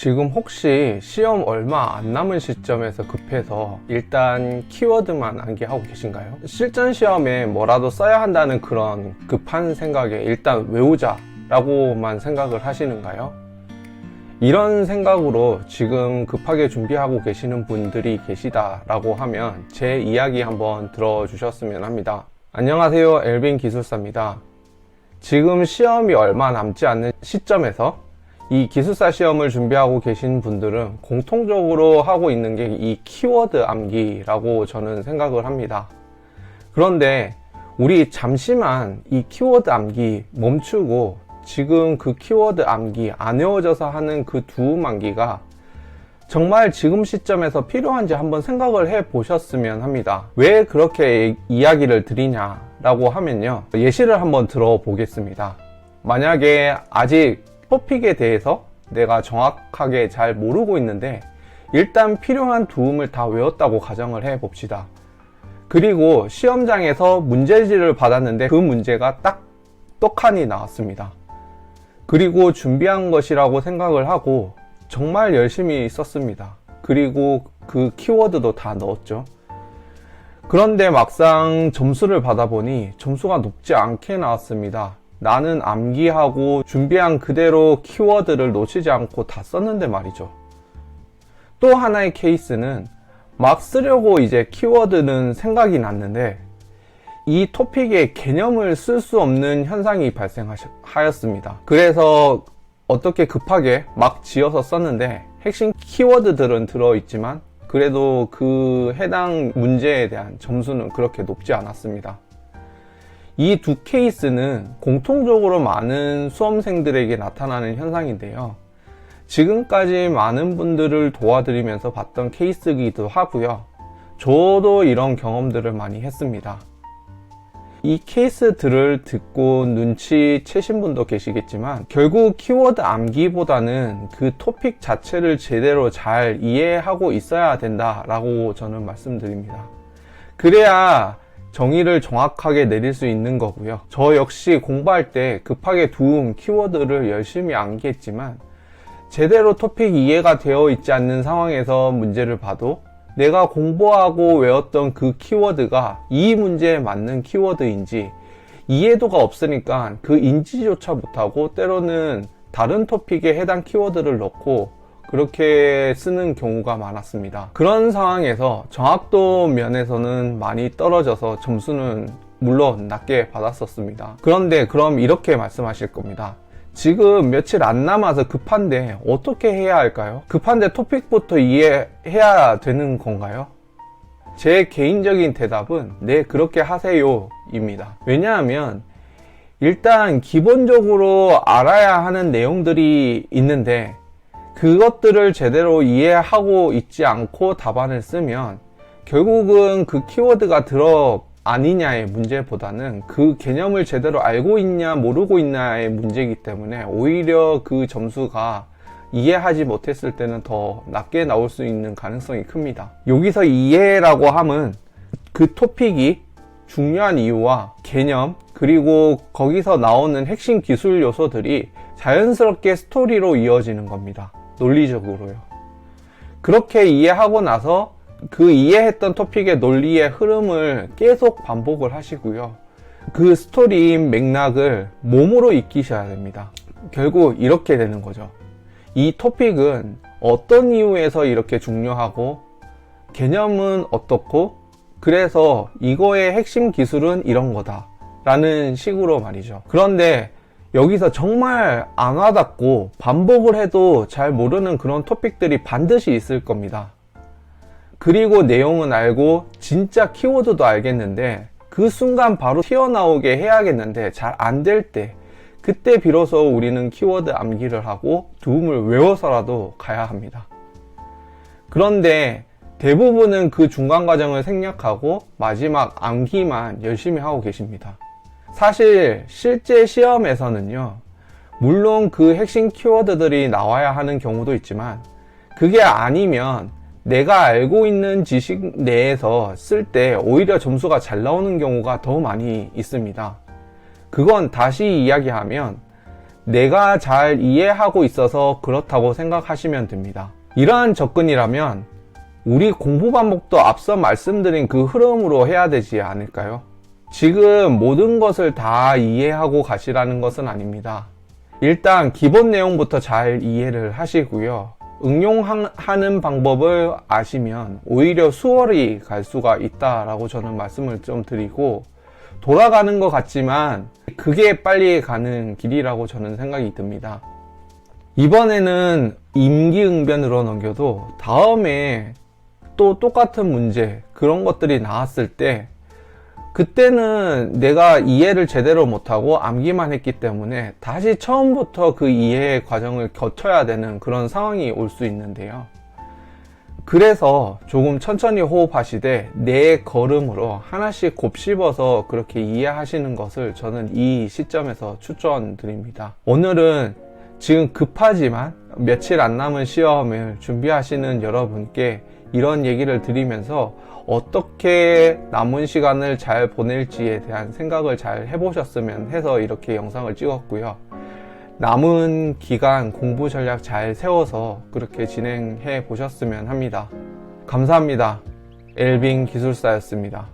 지금 혹시 시험 얼마 안 남은 시점에서 급해서 일단 키워드만 암기하고 계신가요? 실전 시험에 뭐라도 써야 한다는 그런 급한 생각에 일단 외우자 라고만 생각을 하시는가요? 이런 생각으로 지금 급하게 준비하고 계시는 분들이 계시다라고 하면 제 이야기 한번 들어주셨으면 합니다. 안녕하세요, 엘빈 기술사입니다. 지금 시험이 얼마 남지 않는 시점에서 이 기술사 시험을 준비하고 계신 분들은 공통적으로 하고 있는 게 이 키워드 암기라고 저는 생각을 합니다. 그런데 우리 잠시만 이 키워드 암기 멈추고 지금 그 키워드 암기 안 외워져서 하는 그 두음 암기가 정말 지금 시점에서 필요한지 한번 생각을 해 보셨으면 합니다. 왜 그렇게 이야기를 드리냐라고 하면요, 예시를 한번 들어보겠습니다. 만약에 아직 토픽에 대해서 내가 정확하게 잘 모르고 있는데 일단 필요한 두음을 다 외웠다고 가정을 해 봅시다. 그리고 시험장에서 문제지를 받았는데 그 문제가 딱 떡하니 나왔습니다. 그리고 준비한 것이라고 생각을 하고 정말 열심히 썼습니다. 그리고 그 키워드도 다 넣었죠. 그런데 막상 점수를 받아보니 점수가 높지 않게 나왔습니다. 나는 암기하고 준비한 그대로 키워드를 놓치지 않고 다 썼는데 말이죠. 또 하나의 케이스는 막 쓰려고 이제 키워드는 생각이 났는데 이 토픽의 개념을 쓸 수 없는 현상이 발생하였습니다. 그래서 어떻게 급하게 막 지어서 썼는데 핵심 키워드들은 들어있지만 그래도 그 해당 문제에 대한 점수는 그렇게 높지 않았습니다. 이 두 케이스는 공통적으로 많은 수험생들에게 나타나는 현상인데요. 지금까지 많은 분들을 도와드리면서 봤던 케이스이기도 하고요. 저도 이런 경험들을 많이 했습니다. 이 케이스들을 듣고 눈치채신 분도 계시겠지만 결국 키워드 암기보다는 그 토픽 자체를 제대로 잘 이해하고 있어야 된다라고 저는 말씀드립니다. 그래야 정의를 정확하게 내릴 수 있는 거고요. 저 역시 공부할 때 급하게 두음 키워드를 열심히 암기했지만 제대로 토픽 이해가 되어 있지 않는 상황에서 문제를 봐도 내가 공부하고 외웠던 그 키워드가 이 문제에 맞는 키워드인지 이해도가 없으니까 그 인지조차 못하고 때로는 다른 토픽에 해당 키워드를 넣고 그렇게 쓰는 경우가 많았습니다. 그런 상황에서 정확도 면에서는 많이 떨어져서 점수는 물론 낮게 받았었습니다. 그런데 그럼 이렇게 말씀하실 겁니다. 지금 며칠 안 남아서 급한데 어떻게 해야 할까요? 급한데 토픽부터 이해해야 되는 건가요? 제 개인적인 대답은 네, 그렇게 하세요 입니다. 왜냐하면 일단 기본적으로 알아야 하는 내용들이 있는데 그것들을 제대로 이해하고 있지 않고 답안을 쓰면 결국은 그 키워드가 아니냐의 문제보다는 그 개념을 제대로 알고 있냐 모르고 있냐의 문제이기 때문에 오히려 그 점수가 이해하지 못했을 때는 더 낮게 나올 수 있는 가능성이 큽니다. 여기서 이해라고 함은 그 토픽이 중요한 이유와 개념 그리고 거기서 나오는 핵심 기술 요소들이 자연스럽게 스토리로 이어지는 겁니다. 논리적으로요. 그렇게 이해하고 나서 그 이해했던 토픽의 논리의 흐름을 계속 반복을 하시고요. 그 스토리인 맥락을 몸으로 익히셔야 됩니다. 결국 이렇게 되는 거죠. 이 토픽은 어떤 이유에서 이렇게 중요하고 개념은 어떻고 그래서 이거의 핵심 기술은 이런 거다 라는 식으로 말이죠. 그런데 여기서 정말 안 와닿고 반복을 해도 잘 모르는 그런 토픽들이 반드시 있을 겁니다. 그리고 내용은 알고 진짜 키워드도 알겠는데 그 순간 바로 튀어나오게 해야겠는데 잘 안 될 때 그때 비로소 우리는 키워드 암기를 하고 두음을 외워서라도 가야 합니다. 그런데 대부분은 그 중간 과정을 생략하고 마지막 암기만 열심히 하고 계십니다. 사실 실제 시험에서는요, 물론 그 핵심 키워드들이 나와야 하는 경우도 있지만 그게 아니면 내가 알고 있는 지식 내에서 쓸 때 오히려 점수가 잘 나오는 경우가 더 많이 있습니다. 그건 다시 이야기하면 내가 잘 이해하고 있어서 그렇다고 생각하시면 됩니다. 이러한 접근이라면 우리 공부 반복도 앞서 말씀드린 그 흐름으로 해야 되지 않을까요? 지금 모든 것을 다 이해하고 가시라는 것은 아닙니다. 일단 기본 내용부터 잘 이해를 하시고요. 응용하는 방법을 아시면 오히려 수월히 갈 수가 있다라고 저는 말씀을 좀 드리고, 돌아가는 것 같지만 그게 빨리 가는 길이라고 저는 생각이 듭니다. 이번에는 임기응변으로 넘겨도 다음에 또 똑같은 문제, 그런 것들이 나왔을 때 그때는 내가 이해를 제대로 못하고 암기만 했기 때문에 다시 처음부터 그 이해의 과정을 거쳐야 되는 그런 상황이 올 수 있는데요. 그래서 조금 천천히 호흡하시되 내 걸음으로 하나씩 곱씹어서 그렇게 이해하시는 것을 저는 이 시점에서 추천드립니다. 오늘은 지금 급하지만 며칠 안 남은 시험을 준비하시는 여러분께 이런 얘기를 드리면서 어떻게 남은 시간을 잘 보낼지에 대한 생각을 잘 해보셨으면 해서 이렇게 영상을 찍었고요. 남은 기간 공부 전략 잘 세워서 그렇게 진행해 보셨으면 합니다. 감사합니다. 엘빈 기술사였습니다.